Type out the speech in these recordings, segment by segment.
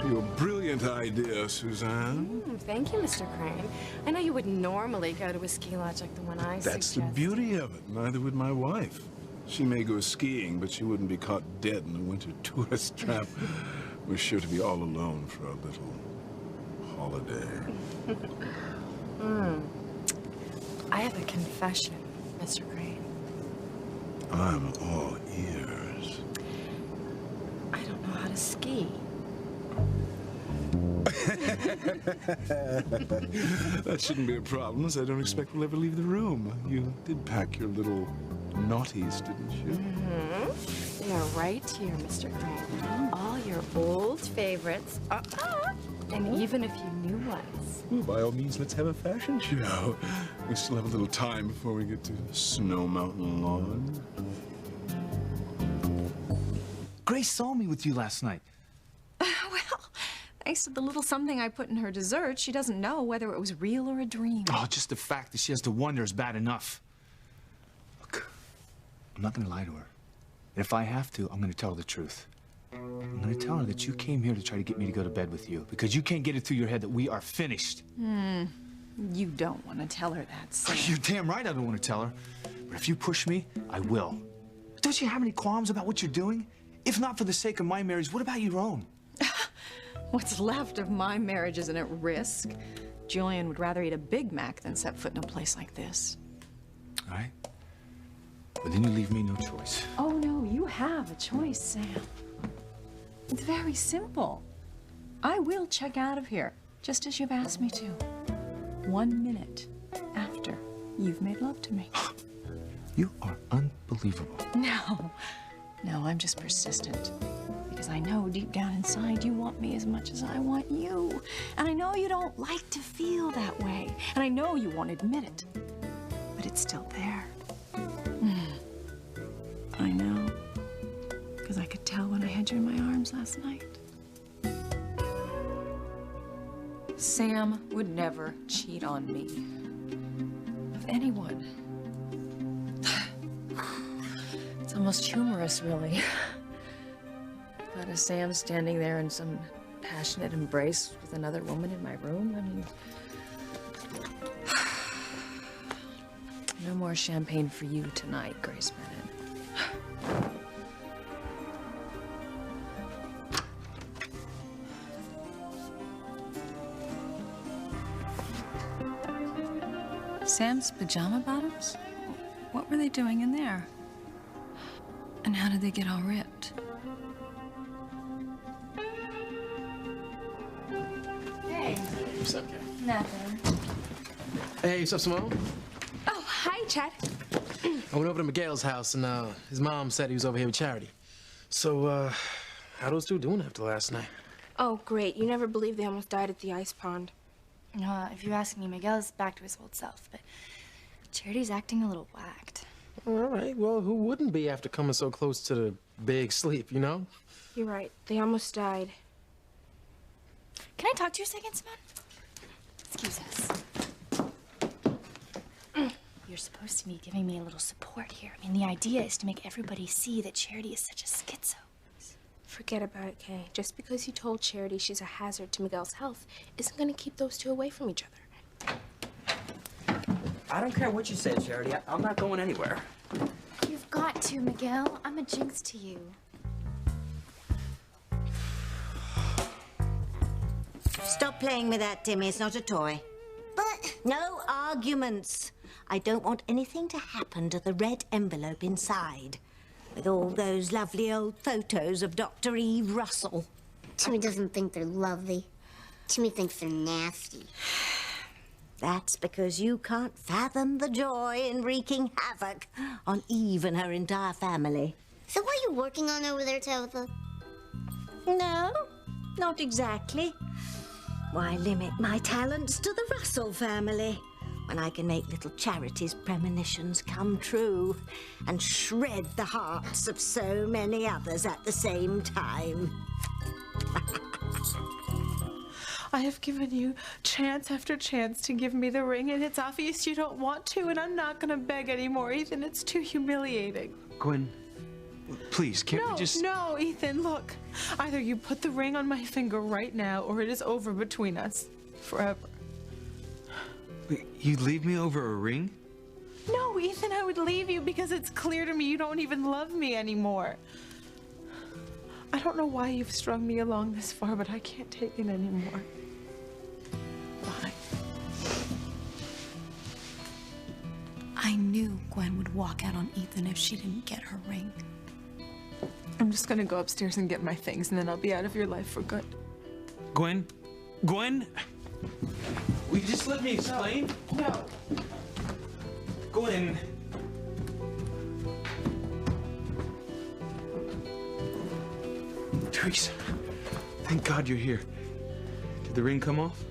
Your brilliant idea, Suzanne. Thank you, Mr. Crane. I know you wouldn't normally go to a ski lodge like the one I That's suggest. the beauty of it. Neither would my wife. She may go skiing, but she wouldn't be caught dead in a winter tourist trap. We're sure to be all alone for a little holiday. I have a confession, Mr. Crane. I'm all ears. I don't know how to ski. That shouldn't be a problem, as I don't expect we'll ever leave the room. You did pack your little naughties, didn't you? They're right here, Mr. Crane. All your old favorites. And even a few new ones. Well, by all means, let's have a fashion show. We still have a little time before we get to Snow Mountain Lawn. Grace saw me with you last night. Well, thanks to the little something I put in her dessert, she doesn't know whether it was real or a dream. Oh, just the fact that she has to wonder is bad enough. Look, I'm not gonna lie to her. And if I have to, I'm gonna tell her the truth. I'm gonna tell her that you came here to try to get me to go to bed with you because you can't get it through your head that we are finished. You don't want to tell her that, Sam. You're damn right I don't want to tell her. But if you push me, I will. Don't you have any qualms about what you're doing? If not for the sake of my marriage, what about your own? What's left of my marriage isn't at risk. Julian would rather eat a Big Mac than set foot in a place like this. All right. But then you leave me no choice. Oh, no, you have a choice, Sam. It's very simple. I will check out of here, just as you've asked me to. 1 minute after you've made love to me. You are unbelievable. No, I'm just persistent. Because I know deep down inside you want me as much as I want you. And I know you don't like to feel that way. And I know you won't admit it. But it's still there. I know. Because I could tell when I had you in my arms last night. Sam would never cheat on me. With anyone. It's almost humorous, really. But as Sam standing there in some passionate embrace with another woman in my room, I mean... No more champagne for you tonight, Grace Bennett. Sam's pajama bottoms? What were they doing in there? And how did they get all ripped? Hey. What's up, Kay? Nothing. Hey, what's up, Simone? Oh, hi, Chad. I went over to Miguel's house, and his mom said he was over here with Charity. So, how those two doing after last night? Oh, great. You never believed they almost died at the ice pond. If you ask me, Miguel's back to his old self, but Charity's acting a little whacked. All right, well, who wouldn't be after coming so close to the big sleep, you know? You're right. They almost died. Can I talk to you a second, Simone? Excuse us. You're supposed to be giving me a little support here. I mean, the idea is to make everybody see that Charity is such a schizo. Forget about it, Kay. Just because you told Charity she's a hazard to Miguel's health isn't going to keep those two away from each other. I don't care what you say, Charity. I'm not going anywhere. You've got to, Miguel. I'm a jinx to you. Stop playing with that, Timmy. It's not a toy. But no arguments. I don't want anything to happen to the red envelope inside. With all those lovely old photos of Dr. Eve Russell. Timmy doesn't think they're lovely. Timmy thinks they're nasty. That's because you can't fathom the joy in wreaking havoc on Eve and her entire family. So what are you working on over there, Tabitha? No, not exactly. Why limit my talents to the Russell family when I can make little Charity's premonitions come true and shred the hearts of so many others at the same time? I have given you chance after chance to give me the ring, and it's obvious you don't want to, and I'm not going to beg anymore, Ethan. It's too humiliating. Gwen, Please, can't we just... No, Ethan, look. Either you put the ring on my finger right now, or it is over between us. Forever. Wait, you'd leave me over a ring? No, Ethan, I would leave you because it's clear to me you don't even love me anymore. I don't know why you've strung me along this far, but I can't take it anymore. Bye. I knew Gwen would walk out on Ethan if she didn't get her ring. I'm just gonna go upstairs and get my things, and then I'll be out of your life for good. Gwen? Gwen? Will you just let me explain? No. Gwen. Teresa, thank God you're here. Did the ring come off?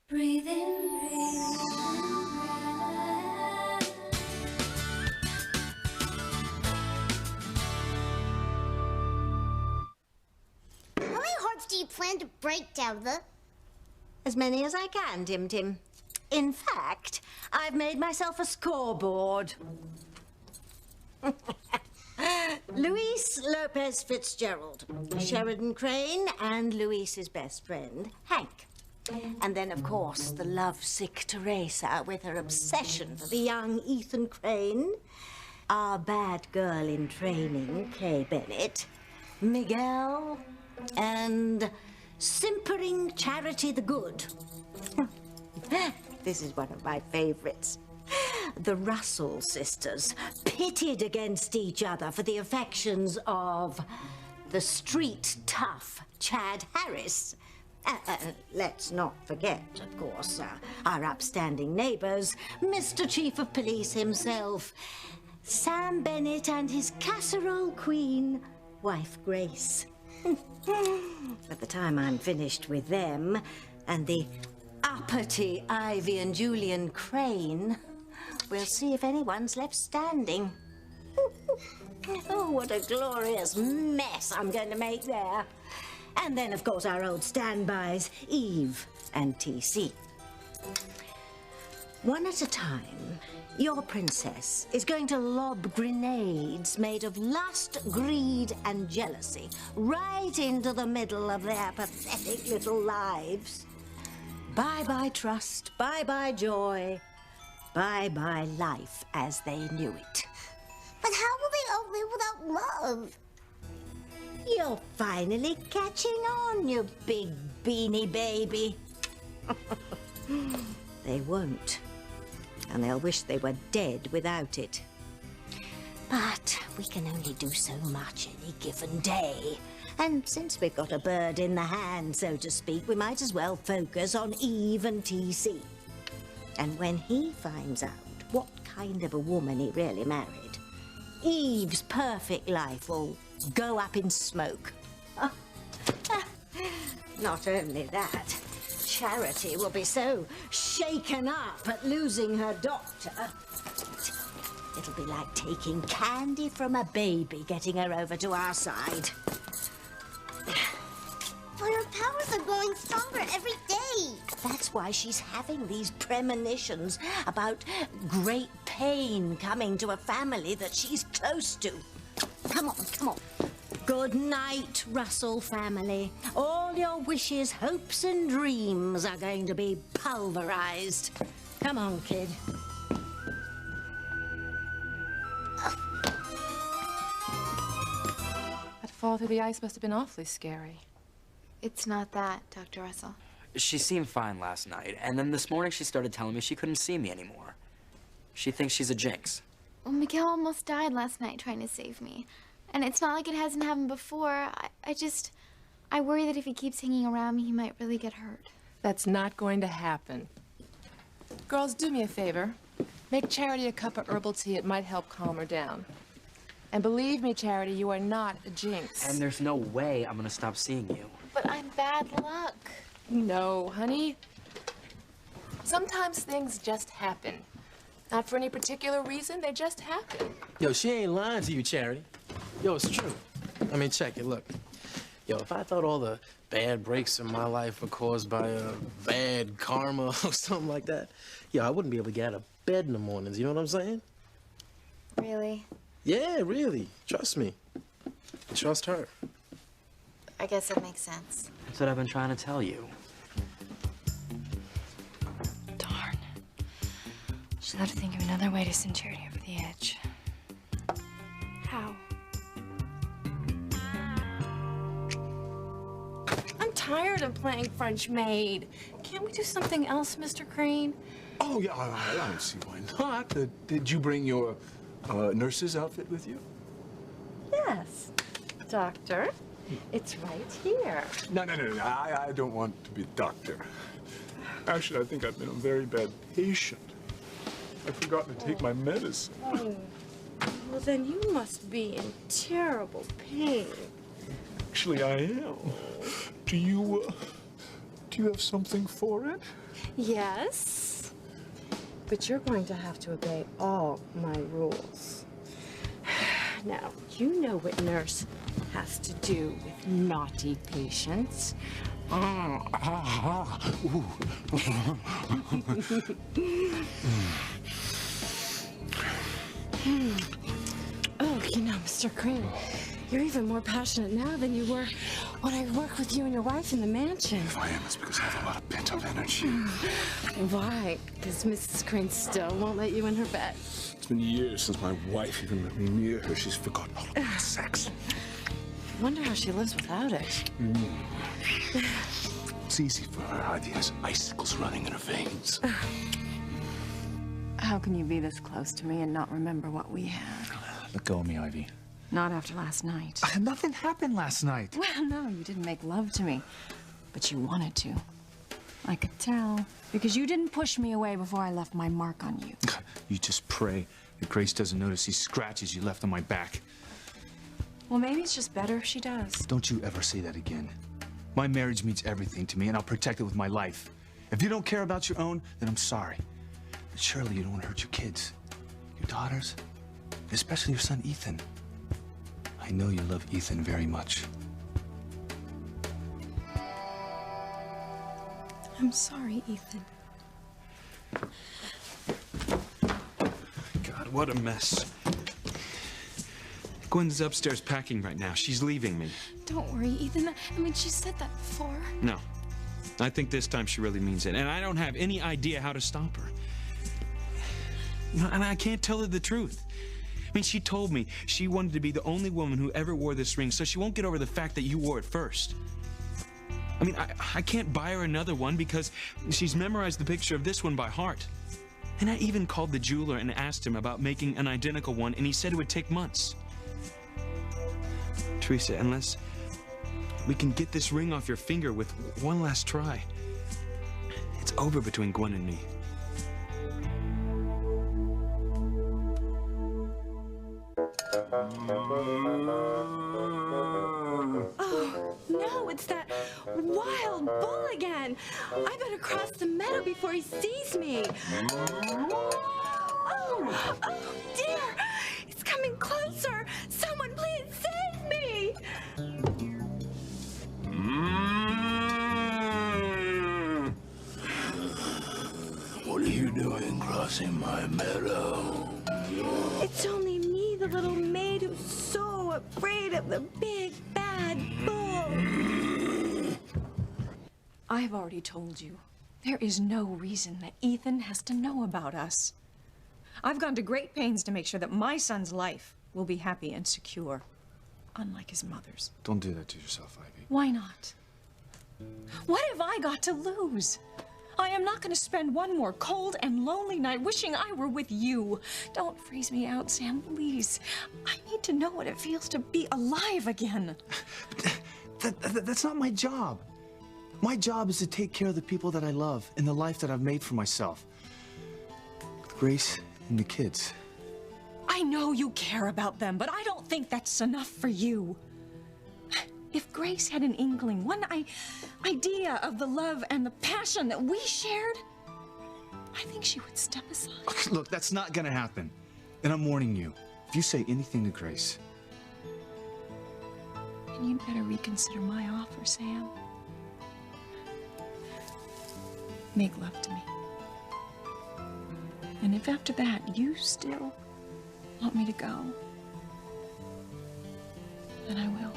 Breathe in, breathe How many hearts do you plan to break, Tabitha? As many as I can, Tim Tim. In fact, I've made myself a scoreboard. Luis Lopez Fitzgerald, Sheridan Crane, and Luis's best friend, Hank. And then, of course, the lovesick Teresa with her obsession for the young Ethan Crane, our bad girl in training, Kay Bennett, Miguel, and simpering Charity the Good. This is one of my favorites. The Russell sisters, pitted against each other for the affections of the street tough Chad Harris. Let's not forget, of course, our upstanding neighbors, Mr. Chief of Police himself, Sam Bennett and his casserole queen, wife Grace. By the time I'm finished with them and the uppity Ivy and Julian Crane, we'll see if anyone's left standing. Oh, what a glorious mess I'm going to make there. And then, of course, our old standbys, Eve and TC. One at a time, your princess is going to lob grenades made of lust, greed, and jealousy right into the middle of their pathetic little lives. Bye-bye trust, bye-bye joy, bye-bye life as they knew it. But how will they all live without love? You're finally catching on, you big beanie baby. They won't. And they'll wish they were dead without it. But we can only do so much any given day. And since we've got a bird in the hand, so to speak, we might as well focus on Eve and TC. And when he finds out what kind of a woman he really married, Eve's perfect life will go up in smoke. Not only that, Charity will be so shaken up at losing her doctor. It'll be like taking candy from a baby, getting her over to our side. But her powers are growing stronger every day. That's why she's having these premonitions about great pain coming to a family that she's close to. Come on, come on. Good night, Russell family. All your wishes, hopes, and dreams are going to be pulverized. Come on, kid. That fall through the ice must have been awfully scary. It's not that, Dr. Russell. She seemed fine last night, and then this morning she started telling me she couldn't see me anymore. She thinks she's a jinx. Well, Miguel almost died last night trying to save me. And it's not like it hasn't happened before. I worry that if he keeps hanging around me, he might really get hurt. That's not going to happen. Girls, do me a favor. Make Charity a cup of herbal tea. It might help calm her down. And believe me, Charity, you are not a jinx. And there's no way I'm gonna stop seeing you. But I'm bad luck. No, honey. Sometimes things just happen. Not for any particular reason, they just happen. Yo, she ain't lying to you, Charity. Yo, it's true. I mean, check it, look. Yo, if I thought all the bad breaks in my life were caused by bad karma or something like that, yo, I wouldn't be able to get out of bed in the mornings. You know what I'm saying? Really? Yeah, really. Trust me. Trust her. I guess it makes sense. That's what I've been trying to tell you. Darn. She'll have to think of another way to send Charity over the edge. How? I'm tired of playing French maid. Can't we do something else, Mr. Crane? Oh, yeah, I don't see why not. Did you bring your nurse's outfit with you? Yes, Doctor. It's right here. No. I don't want to be a doctor. Actually, I think I've been a very bad patient. I've forgotten to take my medicine. Oh. Well, then you must be in terrible pain. Actually, I am. Do you have something for it? Yes, but you're going to have to obey all my rules. Now, you know what nurse has to do with naughty patients. Ooh. Oh, you know, Mr. Crane, you're even more passionate now than you were when I worked with you and your wife in the mansion. If I am, it's because I have a lot of pent-up energy. Why? Because Mrs. Crane still won't let you in her bed. It's been years since my wife even let me near her. She's forgotten all about sex. I wonder how she lives without it. It's easy for her. Ivy has icicles running in her veins. How can you be this close to me and not remember what we had? Let go of me, Ivy. Not after last night. Nothing happened last night. Well, no, you didn't make love to me, but you wanted to. I could tell, because you didn't push me away before I left my mark on you. You just pray that Grace doesn't notice these scratches you left on my back. Well, maybe it's just better if she does. Don't you ever say that again. My marriage means everything to me, and I'll protect it with my life. If you don't care about your own, then I'm sorry. But surely you don't want to hurt your kids, your daughters, especially your son, Ethan. I know you love Ethan very much. I'm sorry, Ethan. God, what a mess. Gwen's upstairs packing right now. She's leaving me. Don't worry, Ethan. I mean, she said that before. No. I think this time she really means it. And I don't have any idea how to stop her. You know, and I can't tell her the truth. I mean, she told me she wanted to be the only woman who ever wore this ring, so she won't get over the fact that you wore it first. I mean, I can't buy her another one because she's memorized the picture of this one by heart. And I even called the jeweler and asked him about making an identical one, and he said it would take months. Teresa, unless we can get this ring off your finger with one last try, it's over between Gwen and me. Oh, no, it's that wild bull again. I better cross the meadow before he sees me. Oh, dear. It's coming closer. Someone please save me. What are you doing crossing my meadow? It's only me, the little maid who's so afraid of the big, bad bull. I have already told you, there is no reason that Ethan has to know about us. I've gone to great pains to make sure that my son's life will be happy and secure, unlike his mother's. Don't do that to yourself, Ivy. Why not? What have I got to lose? I am not going to spend one more cold and lonely night wishing I were with you. Don't freeze me out, Sam, please. I need to know what it feels to be alive again. That's not my job. My job is to take care of the people that I love and the life that I've made for myself. With Grace and the kids. I know you care about them, but I don't think that's enough for you. If Grace had an inkling, one idea of the love and the passion that we shared, I think she would step aside. Look, that's not gonna happen. And I'm warning you. If you say anything to Grace... And you'd better reconsider my offer, Sam. Make love to me. And if after that you still want me to go, then I will.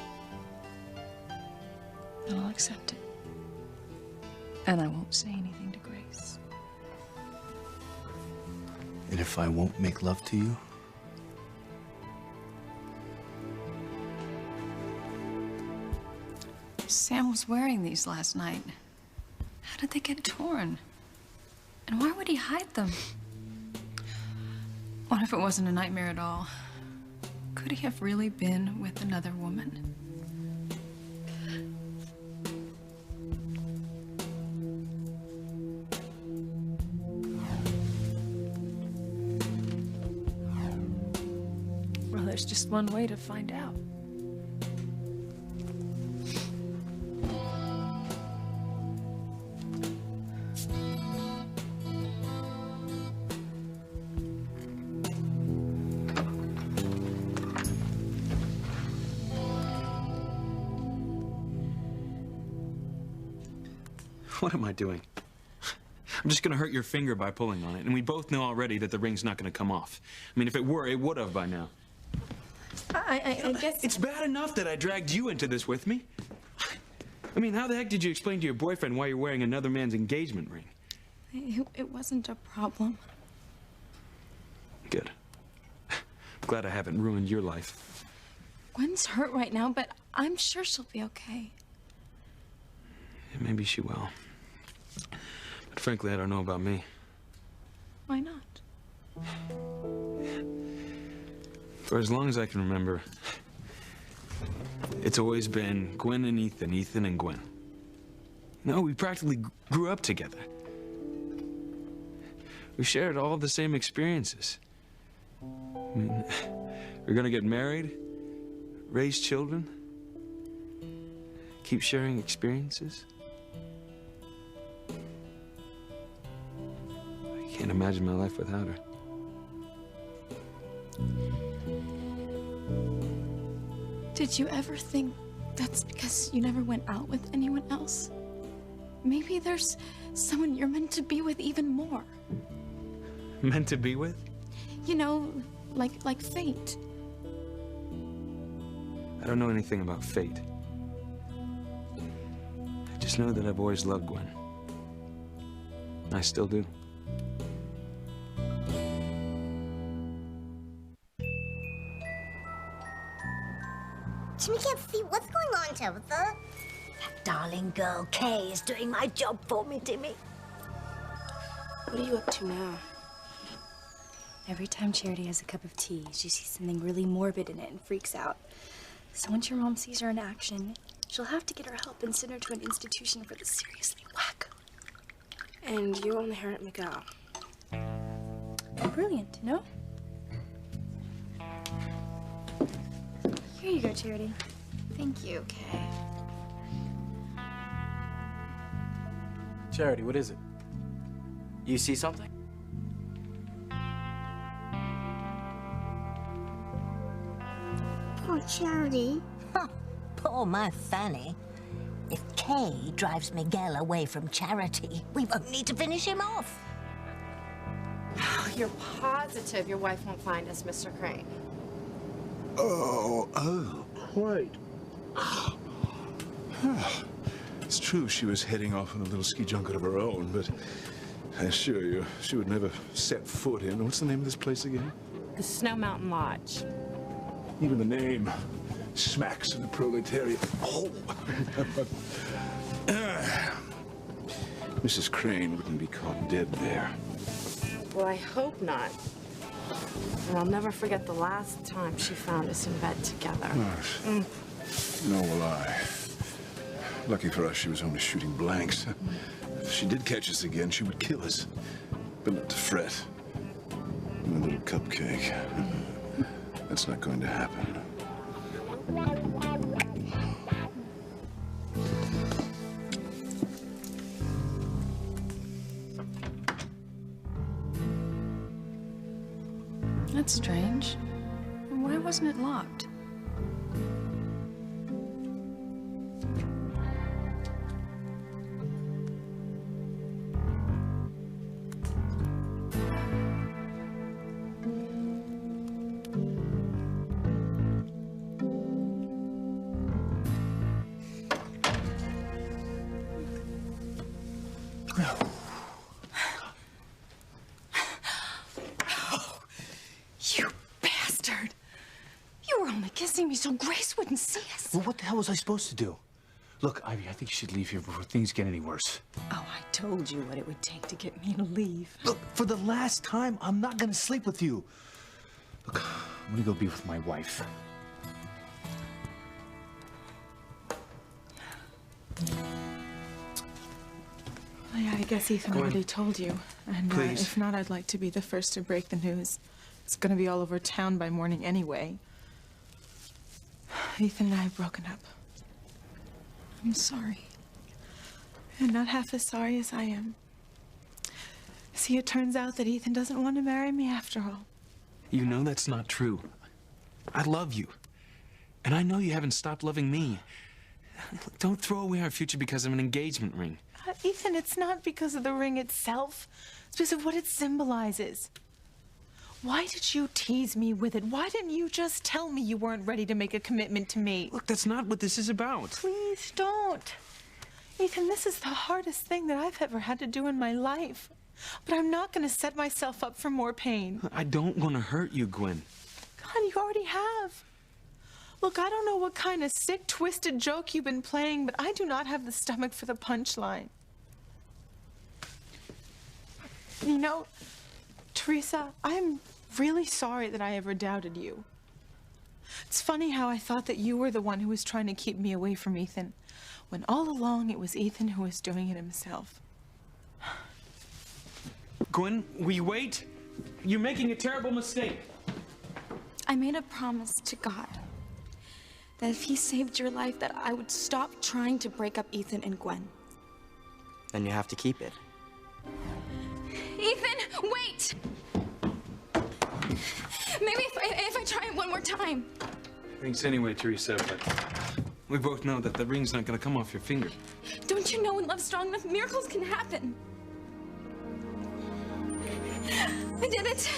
And I'll accept it. And I won't say anything to Grace. And if I won't make love to you? Sam was wearing these last night. How did they get torn? And why would he hide them? What if it wasn't a nightmare at all? Could he have really been with another woman? Well, there's just one way to find out. What am I doing? I'm just gonna hurt your finger by pulling on it, and we both know already that the ring's not gonna come off. I mean, if it were, it would have by now. I guess... It's bad enough that I dragged you into this with me. I mean, how the heck did you explain to your boyfriend why you're wearing another man's engagement ring? It wasn't a problem. Good. I'm glad I haven't ruined your life. Gwen's hurt right now, but I'm sure she'll be okay. Maybe she will. But frankly, I don't know about me. Why not? For as long as I can remember, it's always been Gwen and Ethan, Ethan and Gwen. No, we practically grew up together. We shared all the same experiences. I mean, we're gonna get married, raise children, keep sharing experiences. I can't imagine my life without her. Did you ever think that's because you never went out with anyone else? Maybe there's someone you're meant to be with even more. Meant to be with? You know, like fate. I don't know anything about fate. I just know that I've always loved Gwen. I still do. Timmy can't see what's going on, Tabitha. That darling girl, Kay, is doing my job for me, Timmy. What are you up to now? Every time Charity has a cup of tea, she sees something really morbid in it and freaks out. So once your mom sees her in action, she'll have to get her help and send her to an institution for the seriously whack. And you'll inherit Miguel. Brilliant, no? Here you go, Charity. Thank you, Kay. Charity, what is it? You see something? Poor Charity. Huh. Poor my Fanny. If Kay drives Miguel away from Charity, we won't need to finish him off. You're positive your wife won't find us, Mr. Crane? Oh, quite. It's true she was heading off on a little ski junket of her own, but I assure you, she would never set foot in. What's the name of this place again? The Snow Mountain Lodge. Even the name smacks of the proletariat. Oh! Mrs. Crane wouldn't be caught dead there. Well, I hope not. And I'll never forget the last time she found us in bed together. Nor will I. Lucky for us, she was only shooting blanks. If she did catch us again, she would kill us. But not to fret. My little cupcake. That's not going to happen. That's strange. Why wasn't it locked? kissing me so Grace wouldn't see us. Well, what the hell was I supposed to do? Look, Ivy, I think you should leave here before things get any worse. Oh, I told you what it would take to get me to leave. Look, for the last time, I'm not gonna sleep with you. Look, I'm gonna go be with my wife. Oh, yeah, I guess Ethan already told you. And Please. if not, I'd like to be the first to break the news. It's gonna be all over town by morning anyway. Ethan and I have broken up. I'm sorry. And not half as sorry as I am. See, it turns out that Ethan doesn't want to marry me after all. You know that's not true. I love you. And I know you haven't stopped loving me. Don't throw away our future because of an engagement ring. Ethan, it's not because of the ring itself. It's because of what it symbolizes. Why did you tease me with it? Why didn't you just tell me you weren't ready to make a commitment to me? Look, that's not what this is about. Please don't. Ethan, this is the hardest thing that I've ever had to do in my life. But I'm not going to set myself up for more pain. I don't want to hurt you, Gwen. God, you already have. Look, I don't know what kind of sick, twisted joke you've been playing, but I do not have the stomach for the punchline. You know, Teresa, I'm really sorry that I ever doubted you. It's funny how I thought that you were the one who was trying to keep me away from Ethan, when all along it was Ethan who was doing it himself. Gwen, will you wait? You're making a terrible mistake. I made a promise to God that if he saved your life, that I would stop trying to break up Ethan and Gwen. Then you have to keep it. Ethan, wait! Maybe if I try it one more time. Thanks anyway, Teresa, but we both know that the ring's not gonna come off your finger. Don't you know when love's strong enough, miracles can happen? I did it.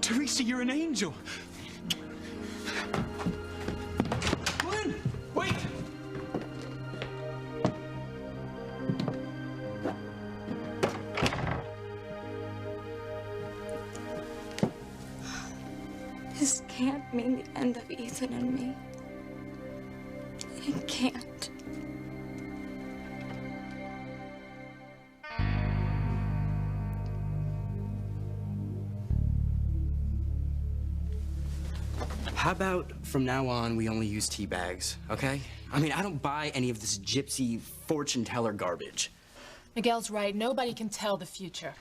Teresa, you're an angel. Gwen, wait! This can't mean the end of Ethan and me. It can't. How about from now on we only use tea bags, okay? I mean, I don't buy any of this gypsy fortune teller garbage. Miguel's right. Nobody can tell the future.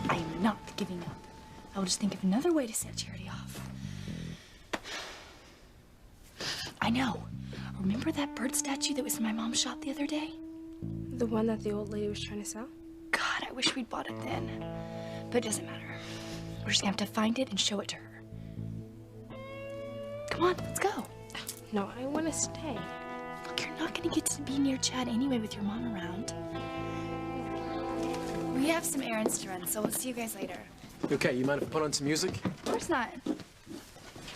I am not giving up. I will just think of another way to set Charity off. I know. Remember that bird statue that was in my mom's shop the other day? The one that the old lady was trying to sell? God, I wish we'd bought it then. But it doesn't matter. We're just gonna have to find it and show it to her. Come on, let's go. No, I want to stay. Look, you're not gonna get to be near Chad anyway with your mom around. We have some errands to run, so we'll see you guys later. Okay, you mind if I put on some music? Of course not.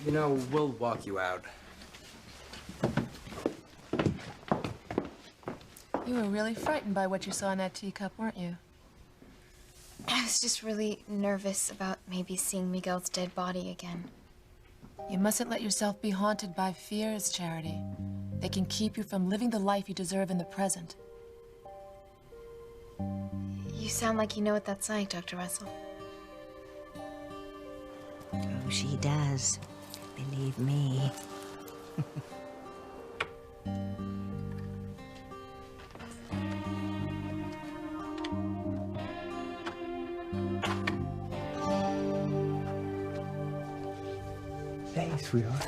You know, we'll walk you out. You were really frightened by what you saw in that teacup, weren't you? I was just really nervous about maybe seeing Miguel's dead body again. You mustn't let yourself be haunted by fears, Charity. They can keep you from living the life you deserve in the present. You sound like you know what that's like, Dr. Russell. Oh, she does. Believe me. Hey, sweetheart.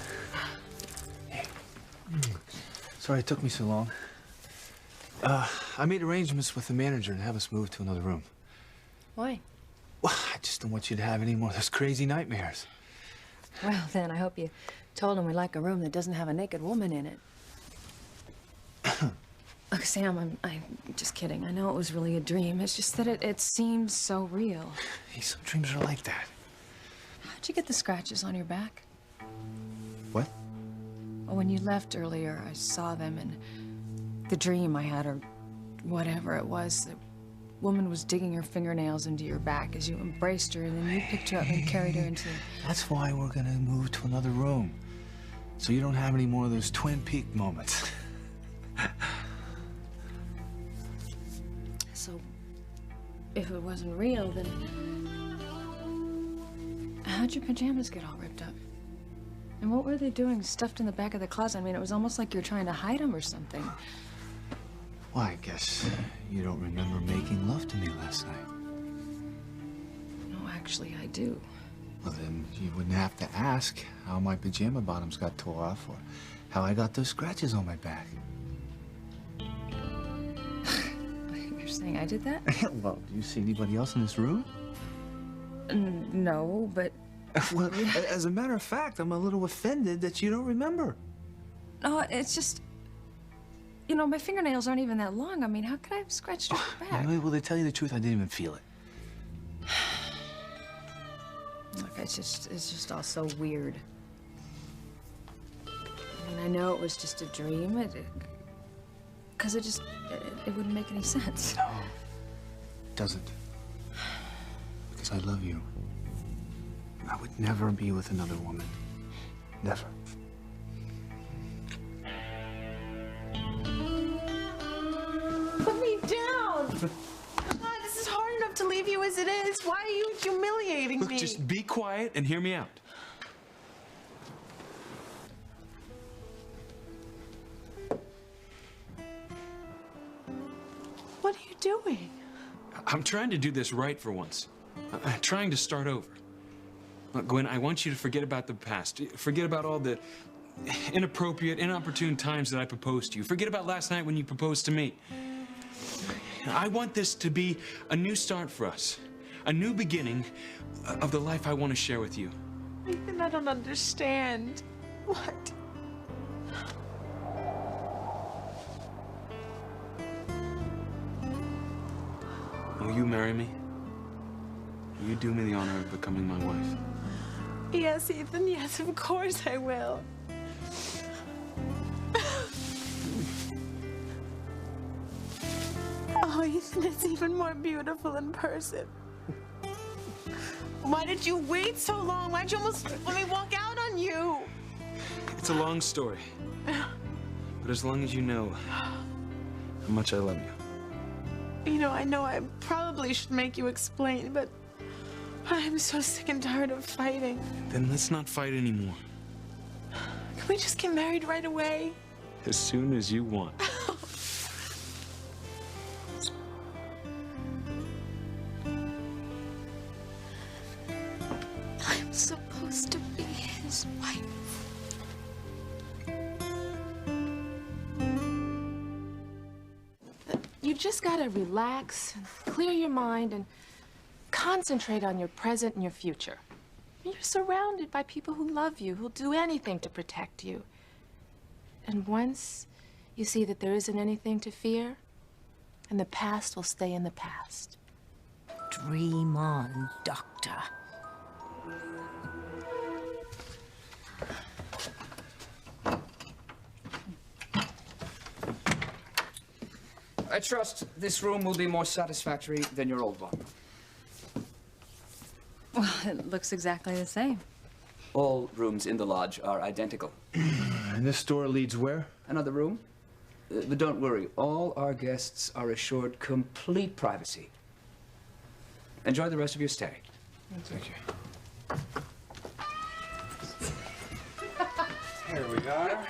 Hey. Sorry it took me so long. I made arrangements with the manager to have us move to another room. Why? Well, I just don't want you to have any more of those crazy nightmares. Well, then, I hope you told him we like a room that doesn't have a naked woman in it. Look, Sam, I'm just kidding. I know it was really a dream. It's just that it seems so real. Hey, some dreams are like that. How'd you get the scratches on your back? What? Well, when you left earlier, I saw them, and the dream I had, or whatever it was, woman was digging her fingernails into your back as you embraced her, and then you picked her up and carried her into... That's why we're gonna move to another room. So you don't have any more of those Twin Peak moments. So, if it wasn't real, then... how'd your pajamas get all ripped up? And what were they doing stuffed in the back of the closet? I mean, it was almost like you're trying to hide them or something. Well, I guess you don't remember making love to me last night. No, actually, I do. Well, then you wouldn't have to ask how my pajama bottoms got tore off or how I got those scratches on my back. You're saying I did that? Well, do you see anybody else in this room? No, but... Well, as a matter of fact, I'm a little offended that you don't remember. No, it's just... You know, my fingernails aren't even that long. I mean, how could I have scratched your back? Well, to tell you the truth, I didn't even feel it. Look, it's just all so weird. I mean, I know it was just a dream. Because it wouldn't make any sense. No, it doesn't. Because I love you. I would never be with another woman. Never. Put me down! God, this is hard enough to leave you as it is. Why are you humiliating Look, me? just be quiet and hear me out. What are you doing? I'm trying to do this right for once. I'm trying to start over. Look, Gwen, I want you to forget about the past. Forget about all the inappropriate, inopportune times that I proposed to you. Forget about last night when you proposed to me. I want this to be a new start for us. A new beginning of the life I want to share with you. Ethan, I don't understand. What? Will you marry me? Will you do me the honor of becoming my wife? Yes, Ethan, yes, of course I will. Oh, Ethan, it's even more beautiful in person. Why did you wait so long? Why'd you almost let me walk out on you? It's a long story. But as long as you know how much I love you. You know I probably should make you explain, but I'm so sick and tired of fighting. Then let's not fight anymore. Can we just get married right away? As soon as you want. I'm supposed to be his wife. You just gotta relax, and clear your mind, and concentrate on your present and your future. You're surrounded by people who love you, who'll do anything to protect you. And once you see that there isn't anything to fear, and the past will stay in the past. Dream on, Doctor. I trust this room will be more satisfactory than your old one. Well, it looks exactly the same. All rooms in the lodge are identical. And this door leads where? Another room? But don't worry, all our guests are assured complete privacy. Enjoy the rest of your stay. Thank you. Here we are.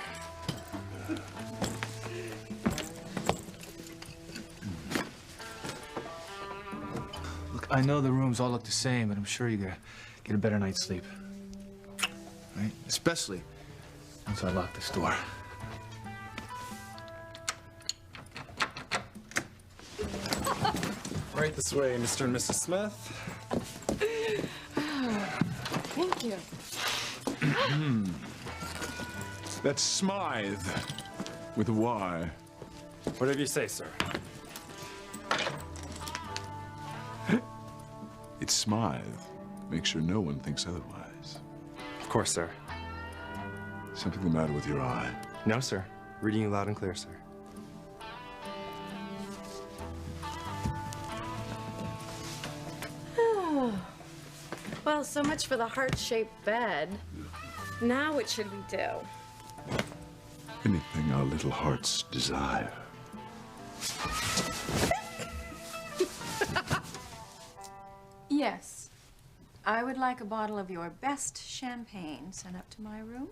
Look, I know the rooms all look the same, but I'm sure you're gonna get a better night's sleep. Right? Especially once I lock this door. Right this way, Mr. and Mrs. Smith. Thank you. That's Smythe with a Y. Whatever you say, sir. It's Smythe. Make sure no one thinks otherwise. Of course, sir. Something the matter with your eye? No, sir. Reading you loud and clear, sir. Well, so much for the heart-shaped bed. Now what should we do? Anything our little hearts desire. Yes. I would like a bottle of your best champagne sent up to my room.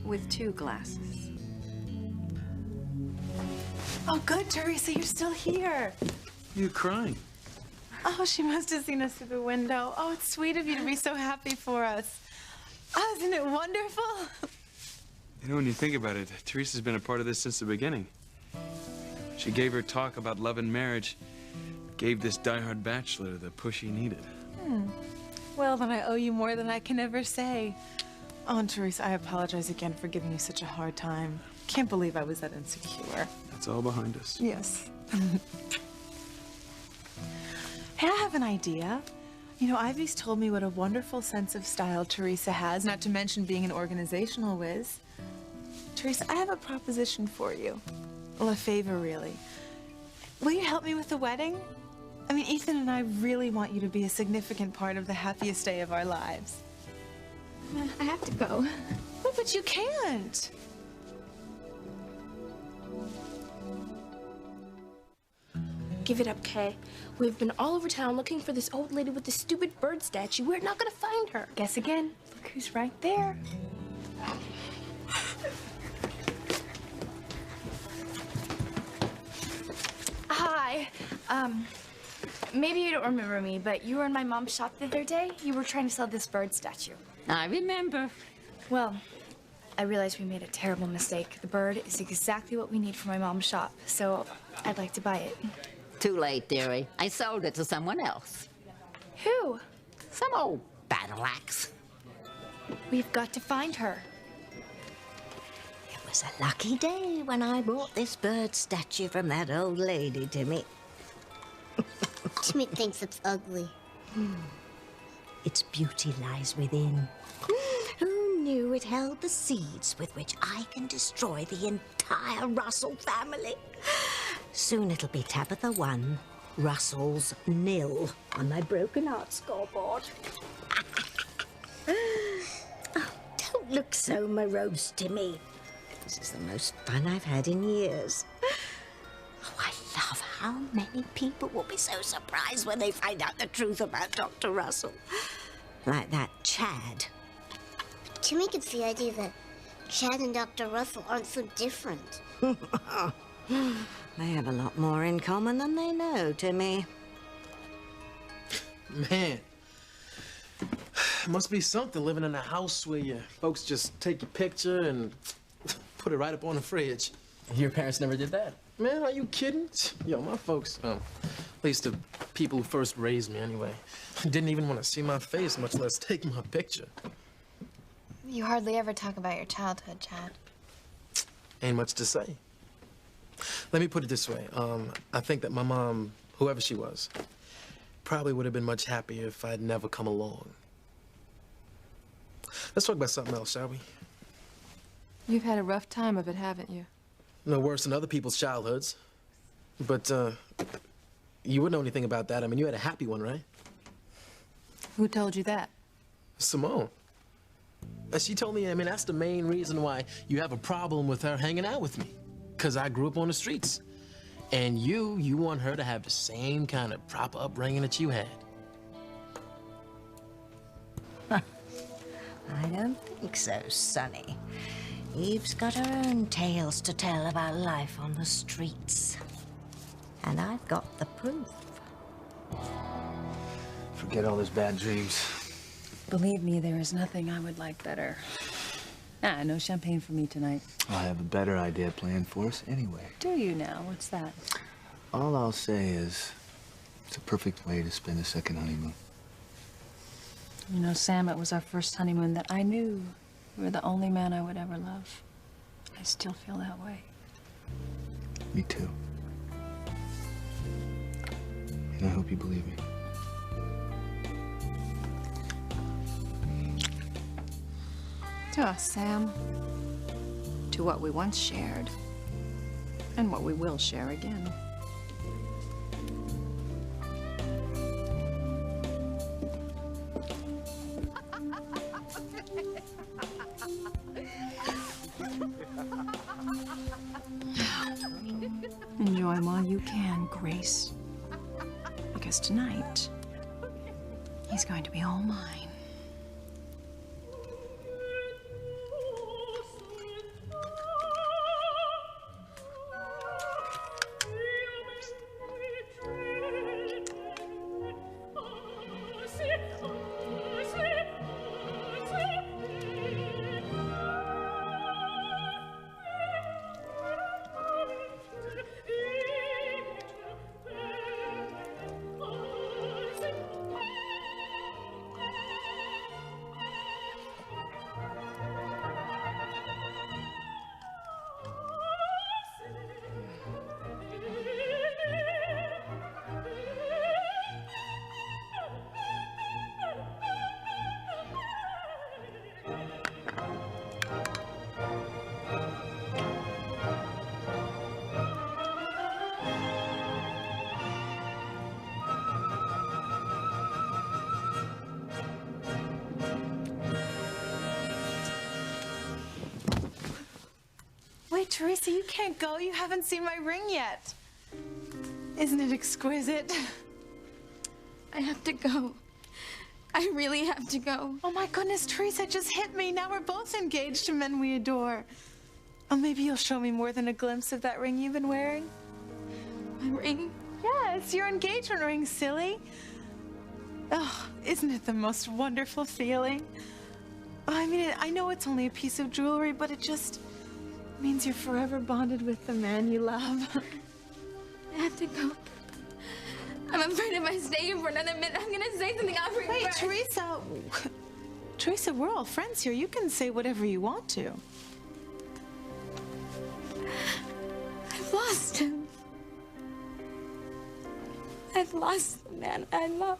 With 2 glasses. Oh, good, Teresa, you're still here. You're crying. Oh, she must have seen us through the window. Oh, it's sweet of you to be so happy for us. Oh, isn't it wonderful? You know, when you think about it, Teresa's been a part of this since the beginning. She gave her talk about love and marriage, gave this diehard bachelor the push he needed. Well, then I owe you more than I can ever say. Oh, and Teresa, I apologize again for giving you such a hard time. Can't believe I was that insecure. That's all behind us. Yes. Hey, I have an idea. You know, Ivy's told me what a wonderful sense of style Teresa has, not to mention being an organizational whiz. Teresa, I have a proposition for you. Well, a favor, really. Will you help me with the wedding? I mean, Ethan and I really want you to be a significant part of the happiest day of our lives. I have to go. Oh, but you can't. Give it up, Kay. We've been all over town looking for this old lady with the stupid bird statue. We're not gonna find her. Guess again. Look who's right there. Hi. Maybe you don't remember me, but you were in my mom's shop the other day. You were trying to sell this bird statue. I remember. Well, I realized we made a terrible mistake. The bird is exactly what we need for my mom's shop, so I'd like to buy it. Too late, dearie. I sold it to someone else. Who? Some old battle axe. We've got to find her. It was a lucky day when I bought this bird statue from that old lady, Timmy. Timmy thinks it's ugly. Its beauty lies within. Who knew it held the seeds with which I can destroy the entire Russell family? Soon it'll be Tabitha 1, Russell's 0 on my broken heart scoreboard. Oh, don't look so morose, Timmy. This is the most fun I've had in years. Oh, I love how many people will be so surprised when they find out the truth about Dr. Russell. Like that Chad. Timmy gets the idea that Chad and Dr. Russell aren't so different. They have a lot more in common than they know, Timmy. Man, must be something living in a house where your folks just take your picture and put it right up on the fridge. Your parents never did that? Man, are you kidding? Yo, my folks, at least the people who first raised me anyway, didn't even want to see my face, much less take my picture. You hardly ever talk about your childhood, Chad. Ain't much to say. Let me put it this way. I think that my mom, whoever she was, probably would have been much happier if I'd never come along. Let's talk about something else, shall we? You've had a rough time of it, haven't you? No worse than other people's childhoods. But, you wouldn't know anything about that. I mean, you had a happy one, right? Who told you that? Simone. She told me, I mean, that's the main reason why you have a problem with her hanging out with me. Because I grew up on the streets. And you want her to have the same kind of proper upbringing that you had. I don't think so, Sonny. Eve's got her own tales to tell about life on the streets. And I've got the proof. Forget all those bad dreams. Believe me, there is nothing I would like better. No champagne for me tonight. I have a better idea planned for us anyway. Do you now? What's that? All I'll say is, it's a perfect way to spend a second honeymoon. You know, Sam, it was our first honeymoon that I knew you were the only man I would ever love. I still feel that way. Me too. And I hope you believe me. To us, Sam. To what we once shared. And what we will share again. him while you can, Grace. Because tonight, he's going to be all mine. Wait, Teresa, you can't go. You haven't seen my ring yet. Isn't it exquisite? I have to go. I really have to go. Oh my goodness, Teresa, it just hit me. Now we're both engaged to men we adore. Oh, maybe you'll show me more than a glimpse of that ring you've been wearing. My ring? Yes, your engagement ring, silly. Oh, isn't it the most wonderful feeling? Oh, I mean, I know it's only a piece of jewelry, but it just means you're forever bonded with the man you love. I have to go. I'm afraid if I stay here for another minute, I'm gonna say something I'll regret. Wait, Teresa. Teresa, we're all friends here. You can say whatever you want to. I've lost him. I've lost the man I love.